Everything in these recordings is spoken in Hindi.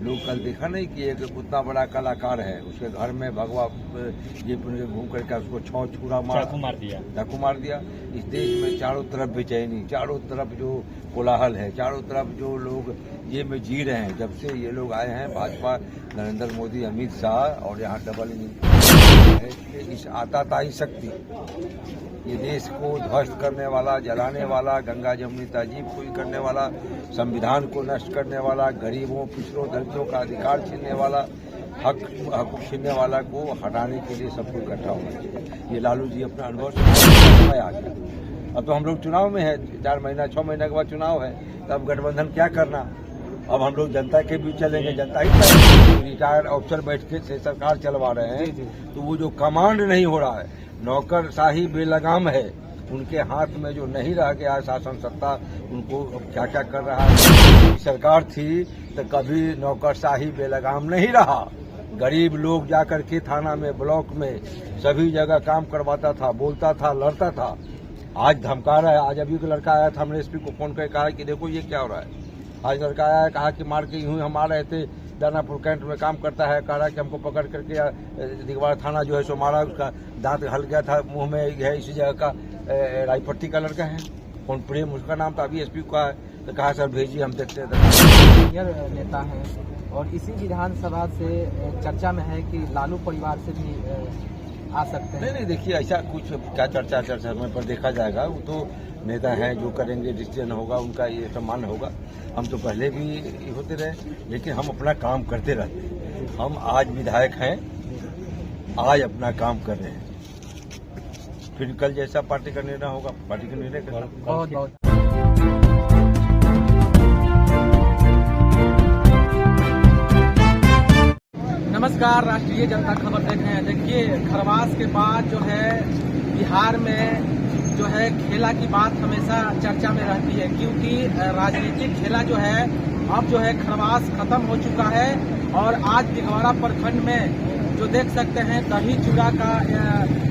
लोग कल देखा नहीं कि एक उतना बड़ा कलाकार है, उसके घर में भगवा ये घूम करके उसको छूरा चाकू मार दिया। इस देश में चारों तरफ बेचैनी, चारों तरफ जो कोलाहल है, चारों तरफ जो लोग ये में जी रहे हैं। जब से ये लोग आए हैं भाजपा, नरेंद्र मोदी, अमित शाह, और यहाँ डबल इंजन इस आताताई शक्ति, ये देश को ध्वस्त करने वाला, जलाने वाला, गंगा जमुनी तहजीब को करने वाला, संविधान को नष्ट करने वाला, गरीबों, पिछड़ों, दलितों का अधिकार छीनने वाला, हक छीनने वाला को हटाने के लिए सबको इकट्ठा होना चाहिए। ये लालू जी अपना अनुभव से आ गया। अब तो हम लोग चुनाव में है, 4 महीना 6 महीने के बाद चुनाव है, तब गठबंधन क्या करना। अब हम लोग जनता के बीच चलेंगे, जनता ही रिटायर्ड अफसर बैठ के से सरकार चलवा रहे हैं, तो वो जो कमांड नहीं हो रहा है, नौकरशाही बेलगाम है, उनके हाथ में जो नहीं रह गया शासन सत्ता, उनको क्या क्या कर रहा है। सरकार थी तो कभी नौकरशाही बेलगाम नहीं रहा। गरीब लोग जाकर के थाना में, ब्लॉक में, सभी जगह काम करवाता था, बोलता था, लड़ता था। आज धमका रहा है। आज अभी एक लड़का आया था, हमने एसपी को फोन करके कहा कि देखो ये क्या हो रहा है। आज लड़का आया, कहा कि मार के यूं हम आ रहे थे, दानापुर कैंट में काम करता है, कह रहा कि हमको पकड़ करके दिगवाड़ा थाना जो है सो मारा, उसका दांत हल गया था मुंह में है, इसी जगह का रायपट्टी का लड़का है, कौन प्रेम उसका नाम था। अभी एसपी को आया तो कहा सर भेजिए, हम देखते हैं। सीनियर नेता है और इसी विधानसभा से चर्चा में है कि लालू परिवार से भी आ सकते हैं। नहीं, देखिए ऐसा कुछ क्या चर्चा में पर देखा जाएगा। वो तो नेता हैं, जो करेंगे, डिसीजन होगा उनका, ये सम्मान होगा। हम तो पहले भी होते रहे, लेकिन हम अपना काम करते रहते हैं। हम आज विधायक हैं, आज अपना काम कर रहे हैं, फिर कल जैसा पार्टी का निर्णय होगा, पार्टी का निर्णय करेगा। बहुत बहुत नमस्कार, राष्ट्रीय जनता खबर देख रहे हैं। देखिए, खरवास के बाद जो है बिहार में जो है खेला की बात हमेशा चर्चा में रहती है, क्योंकि राजनीतिक खेला जो है अब जो है खरवास खत्म हो चुका है। और आज दिघवाड़ा प्रखंड में जो देख सकते हैं, दही चूड़ा का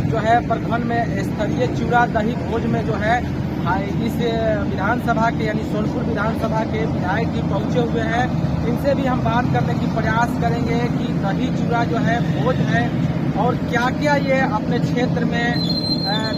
जो है प्रखंड में स्तरीय चूड़ा दही भोज में जो है इस विधानसभा के यानी सोनपुर विधानसभा के विधायक जी पहुंचे हुए हैं। इनसे भी हम बात करने की प्रयास करेंगे कि दही चूड़ा जो है भोज है और क्या क्या ये अपने क्षेत्र में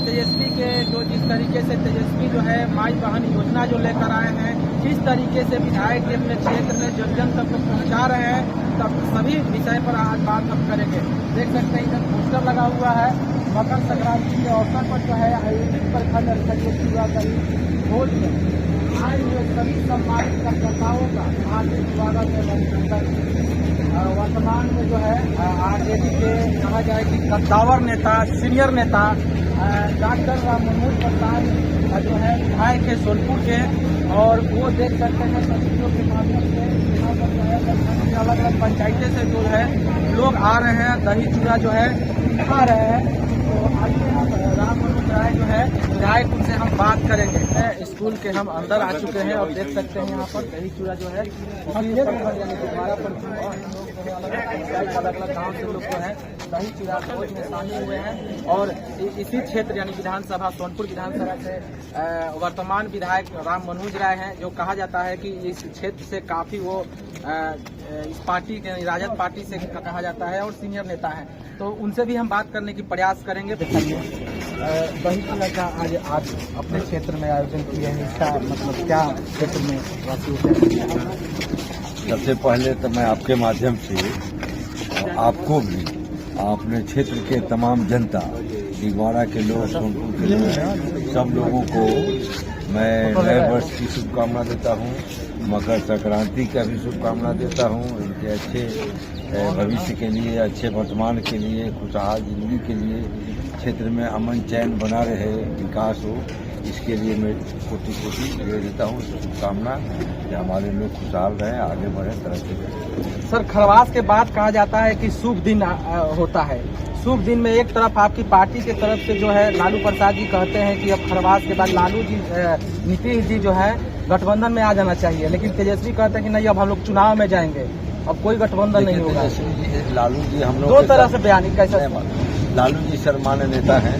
तेजस्वी के जो जिस तरीके से तेजस्वी जो है माई बहन योजना जो लेकर आए हैं, जिस तरीके से विधायक जी अपने क्षेत्र में जन तक को पहुंचा रहे हैं, तब सभी विषय पर आज बात हम करेंगे। देख सकते हैं इधर पोस्टर लगा हुआ है। मकर संक्रांति के अवसर पर जो है आयोजित प्रखंड स्तरीय चूड़ा दही भोज में आए हुए सभी सम्मानित कार्यकर्ताओं का हार्दिक स्वागत है। वर्तमान में जो है आरजेडी के कहा जाए कि कद्दावर नेता, सीनियर नेता डॉक्टर राम मनोज प्रसाद जो है विधायक है सोनपुर के, और वो देख सकते हैं तस्वीरों के माध्यम से यहाँ पर जो है अलग अलग पंचायतें से जो है लोग आ रहे हैं, दही चूड़ा जो है खा रहे हैं। तो आइए हम राम मनोज राय जो है विधायक, उनसे हम बात करेंगे। स्कूल के हम अंदर आ चुके हैं और देख सकते हैं यहाँ पर दही चूड़ा जो है अलग अलग गाँव से लोग जो है दही चूड़ा भोज में शामिल हुए हैं। और इसी क्षेत्र यानी विधानसभा सोनपुर विधानसभा से वर्तमान विधायक राम मनोज राय हैं, जो कहा जाता है कि इस क्षेत्र से काफी वो इस पार्टी के राजद पार्टी से कहा जाता है और सीनियर नेता हैं। तो उनसे भी हम बात करने की प्रयास करेंगे। दही चूड़ा का आज आप अपने क्षेत्र में आयोजन किए हैं, इसका मतलब क्या क्षेत्र में वासी है? सबसे पहले तो मैं आपके माध्यम से आपको भी, अपने क्षेत्र के तमाम जनता, दिघवाड़ा के लोग, सोनपुर के लोग, सब लोगों को मैं नए वर्ष की शुभकामना देता हूँ, मकर संक्रांति का भी शुभकामना देता हूँ। इनके अच्छे भविष्य के लिए, अच्छे वर्तमान के लिए, खुशहाल जिंदगी के लिए, क्षेत्र में अमन चैन बना रहे, विकास हो, इसके लिए मैं कोटि कोटि दे देता हूँ शुभकामना कि हमारे लोग खुशहाल रहें, आगे बढ़े, तरक्की करें। सर, खरवास के बाद कहा जाता है कि शुभ दिन होता है। शुभ दिन में एक तरफ आपकी पार्टी की तरफ से जो है लालू प्रसाद जी कहते हैं कि अब खरवास के बाद लालू जी, नीतीश जी जो है गठबंधन में आ जाना चाहिए, लेकिन तेजस्वी कहते हैं कि नहीं, अब हम लोग चुनाव में जाएंगे, अब कोई गठबंधन नहीं होगा। लालू जी हम लोग दो तरह से बयानी कैसे? लालू जी सम्मान्य नेता हैं,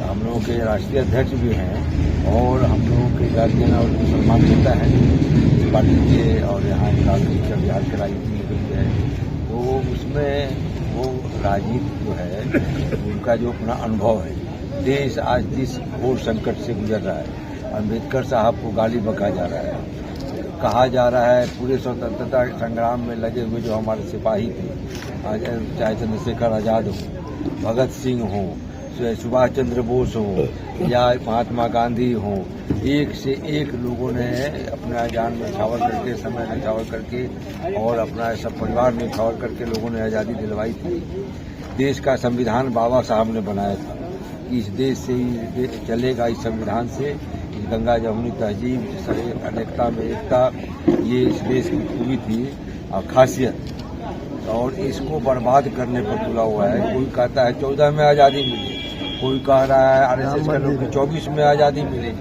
हम लोगों के राष्ट्रीय अध्यक्ष भी हैं और हम लोगों के गार्जियन और मुसलमान नेता हैं। पार्टी के और यहाँ राजनीति का बिहार की राजनीति निकली है, तो उसमें वो राजनीति जो है उनका जो अपना अनुभव है, देश आज जिस घोर संकट से गुजर रहा है, अम्बेडकर साहब को गाली बका जा रहा है, कहा जा रहा है पूरे स्वतंत्रता संग्राम में लगे हुए जो हमारे सिपाही थे, चाहे चंद्रशेखर आजाद हो, भगत सिंह हो, सुभाष चंद्र बोस हो या महात्मा गांधी हो, एक से एक लोगों ने अपना जान न्यौछावर करके, समय न्यौछावर करके और अपना सब परिवार न्यौछावर करके लोगों ने आज़ादी दिलवाई थी। देश का संविधान बाबा साहब ने बनाया था। इस देश से ही चलेगा, इस संविधान से, इस गंगा जमुनी तहजीब, अनेकता में एकता, ये इस देश की खूबी थी और खासियत, और इसको बर्बाद करने पर तुला हुआ है। कोई कहता है 14 में आज़ादी मिली, कोई कह रहा है आरएसएस के लोग 24 में आज़ादी मिली,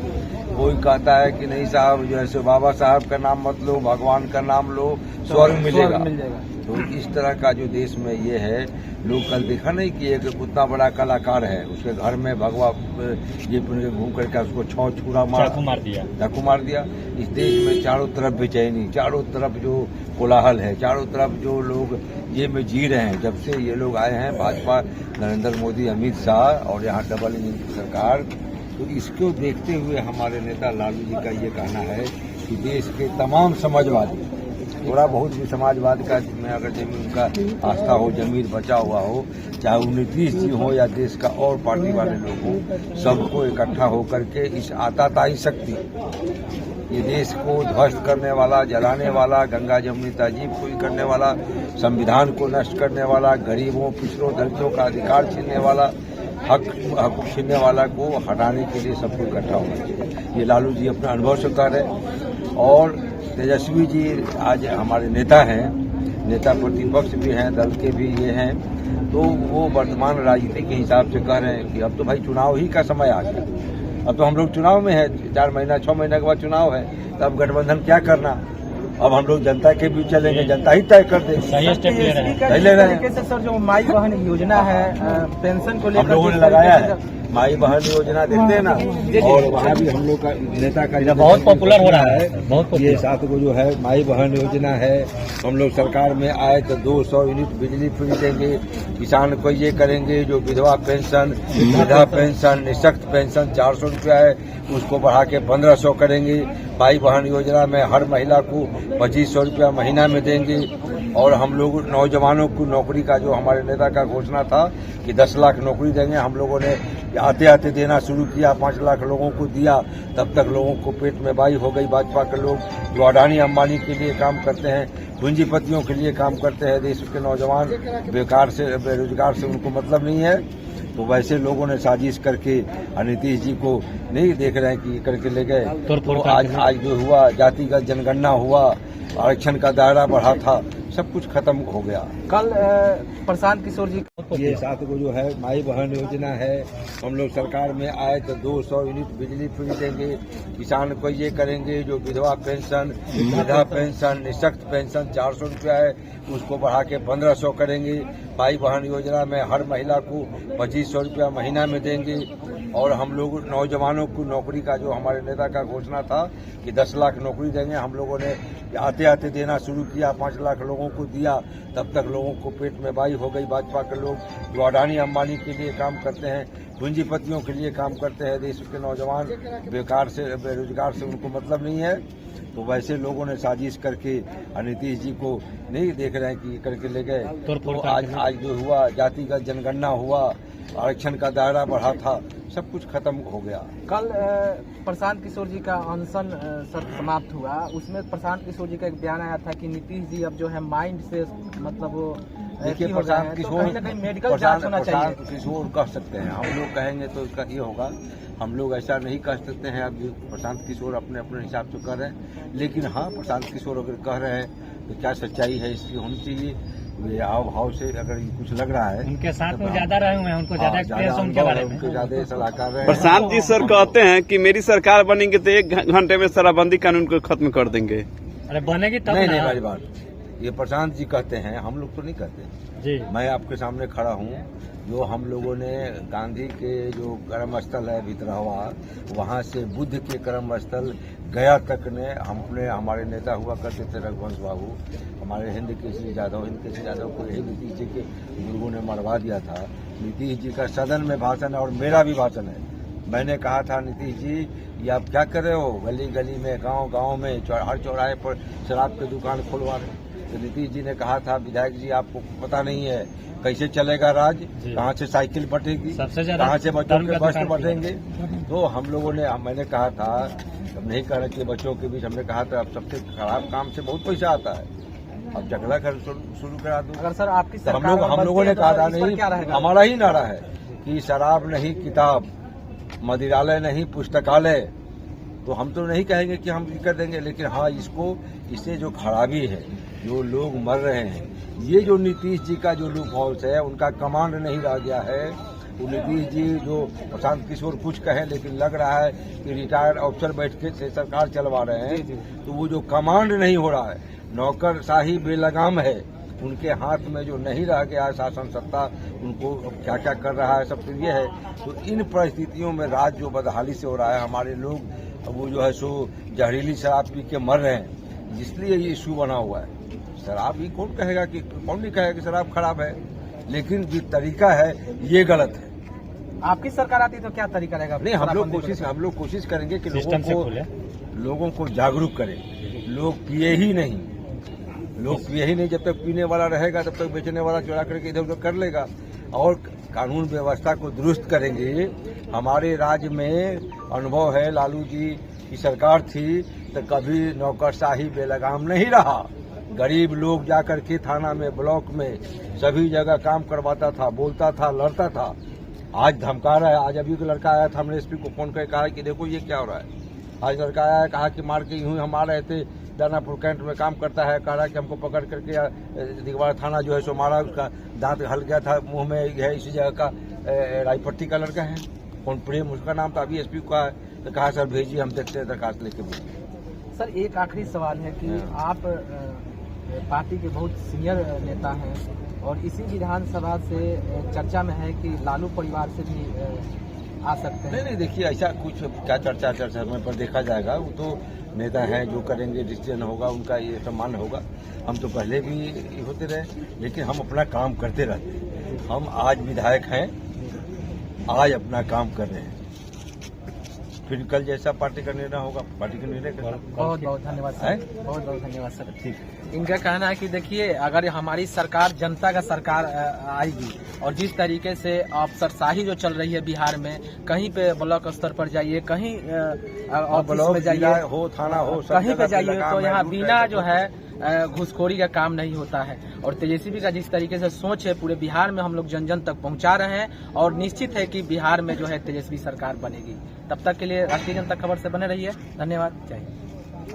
कोई कहता है कि नहीं साहब जैसे बाबा साहब का नाम मत लो, भगवान का नाम लो, स्वर्ग मिलेगा। तो इस तरह का जो देश में ये है, लोग कल देखा नहीं कि एक उतना बड़ा कलाकार है, उसके घर में भगवा ये घूम करके उसको छुरा चाकू मार दिया। इस देश में चारों तरफ बेचैनी, चारों तरफ जो कोलाहल है, चारों तरफ जो लोग ये में जी रहे हैं, जब से ये लोग आए हैं भाजपा, नरेंद्र मोदी, अमित शाह और यहाँ डबल इंजन की सरकार, तो इसको देखते हुए हमारे नेता लालू जी का ये कहना है कि देश के तमाम समाजवादी, थोड़ा बहुत भी समाजवाद का में अगर जमीन का आस्था हो, जमीन बचा हुआ हो, चाहे वो नीतीश जी हो या देश का और पार्टी वाले लोग हों, सबको इकट्ठा होकर के इस आताताई शक्ति, ये देश को ध्वस्त करने वाला, जलाने वाला, गंगा जमुनी तहजीब को करने वाला, संविधान को नष्ट करने वाला, गरीबों, पिछड़ों, दलितों का अधिकार छीनने वाला, हक छीनने वाला को हटाने के लिए सबको इकट्ठा होना चाहिए। ये लालू जी अपना अनुभव से कर रहे हैं। और तेजस्वी जी आज हमारे नेता हैं, नेता प्रतिपक्ष भी हैं, दल के भी ये हैं, तो वो वर्तमान राजनीति के हिसाब से कह रहे हैं कि अब तो भाई चुनाव ही का समय आ गया, अब तो हम लोग चुनाव में है, 4 महीना 6 महीने के बाद चुनाव है, तो अब गठबंधन क्या करना, अब हम लोग जनता के बीच चलेंगे, जनता ही तय कर देगी। सही स्टेप ले रहे हैं। सर जो माई बहन योजना है, पेंशन को लेकर हम लोगों ने लगाया है, माई बहन योजना देखते हैं ना, और वहाँ भी हम लोग का नेता का बहुत पॉपुलर हो रहा है, बहुत ये 7 को जो है माई बहन योजना है। हम लोग सरकार में आए तो 200 यूनिट बिजली फ्री देंगे, किसान को ये करेंगे, जो विधवा पेंशन, वृद्धा पेंशन, निःशक्त पेंशन 400 रुपया है, उसको बढ़ा के 1500 करेंगे। माई बहन योजना में हर महिला को 2500 रुपया महीना में देंगे। और हम लोग नौजवानों को नौकरी का जो हमारे नेता का घोषणा था कि 10 लाख नौकरी देंगे, हम लोगों ने आते आते देना शुरू किया, 5 लाख लोगों को दिया। तब तक लोगों को पेट में बाई हो गई। भाजपा के लोग जो अडानी अंबानी के लिए काम करते हैं, पूंजीपतियों के लिए काम करते हैं, देश के नौजवान बेकार से, बेरोजगार से उनको मतलब नहीं है। तो वैसे लोगों ने साजिश करके नीतीश जी को नहीं देख रहे हैं कि करके ले गए। तो आज जो हुआ, जातिगत जनगणना हुआ, आरक्षण का दायरा बढ़ा था, सब कुछ खत्म हो गया। कल प्रशांत किशोर जी ये 7 को जो है माई बहन योजना है। हम लोग सरकार में आए तो 200 यूनिट बिजली फ्री देंगे, किसान को ये करेंगे, जो विधवा पेंशन, वृद्धा पेंशन, निःशक्त पेंशन 400 रुपया है, उसको बढ़ा के 1500 करेंगे। माई बहन योजना में हर महिला को 2500 रुपया महीना में देंगे। और हम लोग नौजवानों को नौकरी का जो हमारे नेता का घोषणा था कि 10 लाख नौकरी देंगे, हम लोगों ने आते आते देना शुरू किया, 5 लाख लोगों को दिया। तब तक लोगों को पेट में बाई हो गई। भाजपा के लोग जो अडानी अंबानी के लिए काम करते हैं, पूंजीपतियों के लिए काम करते हैं, देश के नौजवान बेकार से, बेरोजगार से उनको मतलब नहीं है। तो वैसे लोगों ने साजिश करके नीतीश जी को नहीं देख रहे हैं कि करके ले गए। तो आज जो हुआ, जातिगत जनगणना हुआ, आरक्षण का दायरा बढ़ा था, सब कुछ खत्म हो गया। कल प्रशांत किशोर जी का अनशन समाप्त हुआ, उसमें प्रशांत किशोर जी का एक बयान आया था कि नीतीश जी अब जो है माइंड से मतलब वो देखिए, प्रशांत किशोर मेडिकल जांच होना चाहिए। प्रशांत किशोर कह सकते हैं, हम लोग कहेंगे तो इसका ये होगा, हम लोग ऐसा नहीं कह सकते हैं। अब प्रशांत किशोर अपने अपने हिसाब से कर रहे हैं, लेकिन हाँ, प्रशांत किशोर अगर कह रहे हैं तो क्या सच्चाई है इसकी होनी चाहिए। ये हाव भाव से अगर कुछ लग रहा है, उनके साथ में ज्यादा रहे हुए हैं, उनको ज्यादा एक्सपीरियंस उनके बारे में, उनके ज्यादा सलाहकार रहे। प्रशांत जी सर कहते हैं कि मेरी सरकार बनेंगे तो 1 घंटे में शराबबंदी कानून को खत्म कर देंगे। अरे बनेगी तब नहीं भाई बात, ये प्रशांत जी कहते हैं, हम लोग तो नहीं कहते जी। मैं आपके सामने खड़ा हूँ। जो हम लोगों ने गांधी के जो कर्म स्थल है भितरहवा, वहाँ से बुद्ध के कर्म स्थल गया तक ने हमने, हमारे नेता हुआ करते थे रघुवंश बाबू, हमारे हिंद केसरी यादव को यही नीतीश जी के बुजुर्गों ने मरवा दिया था। नीतीश जी का सदन में भाषण है और मेरा भी भाषण है। मैंने कहा था, नीतीश जी ये आप क्या कर रहे हो, गली गली में, गांव गांव में, हर चौराहे पर शराब की दुकान खुलवा रहे। तो नीतीश जी ने कहा था, विधायक जी आपको पता नहीं है कैसे चलेगा राज, कहाँ से साइकिल बटेगी, कहाँ से बच्चों के वस्त्र बटेंगे। तो हम लोगों ने, मैंने कहा था, अब नहीं कह रहे कि बच्चों के बीच, हमने कहा था अब सबसे खराब काम से बहुत पैसा आता है, अब झगड़ा कर शुरू करा दूं। अगर सर आपकी तो हम लोगों ने कहा था, नहीं, हमारा ही नारा है कि शराब नहीं किताब, मदिरालय नहीं पुस्तकालय। तो हम तो नहीं कहेंगे कि हम कर देंगे, लेकिन हाँ इससे जो खराबी है, जो लोग मर रहे हैं, ये जो नीतीश जी का जो लूप हाउस है, उनका कमांड नहीं रह गया है। वो नीतीश जी जो प्रशांत किशोर कुछ कहे, लेकिन लग रहा है कि रिटायर्ड अफसर बैठ के से सरकार चलवा रहे हैं। तो वो जो कमांड नहीं हो रहा है, नौकरशाही बेलगाम है, उनके हाथ में जो नहीं रह गया है शासन सत्ता, उनको क्या क्या कर रहा है सब तो ये है। तो इन परिस्थितियों में राज जो बदहाली से हो रहा है, हमारे लोग वो जो है सो जहरीली शराब पी के मर रहे हैं, इसलिए ये इशू बना हुआ है। शराब ही कौन कहेगा कि, कौन नहीं कहेगा कि शराब खराब है, लेकिन जो तरीका है ये गलत है। आपकी सरकार आती तो क्या तरीका रहेगा? नहीं, हम लोग कोशिश करेंगे कि लोगों को जागरूक करें। लोग पिए ही नहीं, जब तक पीने वाला रहेगा तब तक बेचने वाला चुरा करके इधर उधर कर लेगा। और कानून व्यवस्था को दुरुस्त करेंगे। हमारे राज्य में अनुभव है, लालू जी की सरकार थी तो कभी नौकरशाही बेलगाम नहीं रहा। गरीब लोग जाकर के थाना में, ब्लॉक में, सभी जगह काम करवाता था, बोलता था, लड़ता था। आज धमका रहा है। आज अभी एक लड़का आया था, हमने एसपी को फोन करके कहा कि देखो ये क्या हो रहा है। आज लड़का आया, कहा कि मार के यूं हम आ रहे थे, दानापुर कैंट में काम करता है, कह रहा कि हमको पकड़ करके दिगवाड़ा थाना जो है सो मारा, उसका दांत हल गया था मुंह में है, इसी जगह का रायपट्टी का लड़का है, कौन प्रेम उसका नाम था। अभी एसपी का है तो कहा सर भेजिए, हम देखते हैं, दरखास्त लेके भेजिए। सर एक आखिरी सवाल है कि आप पार्टी के बहुत सीनियर नेता हैं और इसी विधानसभा से चर्चा में है कि लालू परिवार से भी आ सकते हैं। नहीं, देखिए ऐसा कुछ क्या चर्चा समय पर देखा जाएगा। वो तो नेता हैं, जो करेंगे डिसीजन होगा, उनका ये सम्मान होगा। हम तो पहले भी होते रहे, लेकिन हम अपना काम करते रहते हैं। हम आज विधायक हैं, आज अपना काम कर रहे हैं, फिर कल जैसा पार्टी का निर्णय होगा, पार्टी का निर्णय करेगा। बहुत बहुत धन्यवाद सर, बहुत बहुत धन्यवाद सर। ठीक है। इनका कहना है कि देखिए, अगर हमारी सरकार जनता का सरकार आएगी और जिस तरीके से अफसरशाही जो चल रही है बिहार में, कहीं पे ब्लॉक स्तर पर जाइए, कहीं ऑफिस में जाइए, हो थाना हो, कहीं पे जाइए, तो यहाँ बिना जो है घुसखोरी का काम नहीं होता है। और तेजस्वी का जिस तरीके से सोच है, पूरे बिहार में हम लोग जन जन तक पहुंचा रहे हैं और निश्चित है कि बिहार में जो है तेजस्वी सरकार बनेगी। तब तक के लिए राष्ट्रीय जनता खबर से बने रहिए। धन्यवाद। जय हिंद।